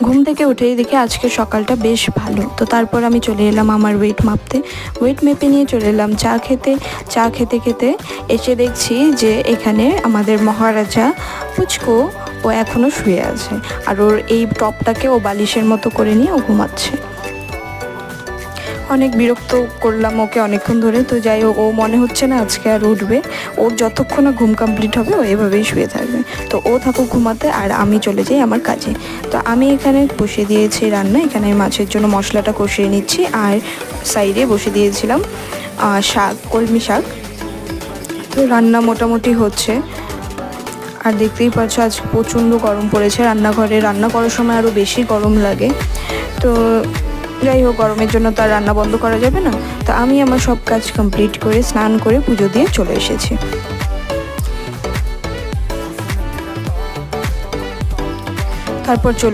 ঘুম থেকে উঠেই দেখি আজকে সকালটা বেশ ভালো। তো তারপর আমি চলে এলাম আমার ওয়েট মাপতে। ওয়েট মেপে নিয়ে চলে এলাম চা খেতে। চা খেতে খেতে এসে দেখছি যে এখানে আমাদের মহারাজা পুচকু ও এখনও শুয়ে আছে, আর ওর এই টপটাকে ও বালিশের মতো করে নিয়ে ও ঘুমাচ্ছে। অনেক বিরক্ত করলাম ওকে অনেকক্ষণ ধরে। তো যাই হোক, ও মনে হচ্ছে না আজকে আর উঠবে। ওর যতক্ষণ না ঘুম কমপ্লিট হবে ও এভাবেই শুয়ে থাকবে। তো ও থাকুক ঘুমাতে, আর আমি চলে যাই আমার কাজে। তো আমি এখানে বসিয়ে দিয়েছি রান্না। এখানে মাছের জন্য মশলাটা কষিয়ে নিচ্ছি, আর সাইডে বসে দিয়েছিলাম শাক, কলমি শাক। তো রান্না মোটামুটি হচ্ছে। আর দেখতেই পাচ্ছ আজ প্রচণ্ড গরম পড়েছে রান্নাঘরে। রান্না করার সময় আরও বেশি গরম লাগে। তো যাই হোক, গরমের জন্য তো আর রান্না বন্ধ করা যাবে না। তো আমি আমার সব কাজ কমপ্লিট করে স্নান করে পুজো দিয়ে চলে এসেছি। তারপর চলে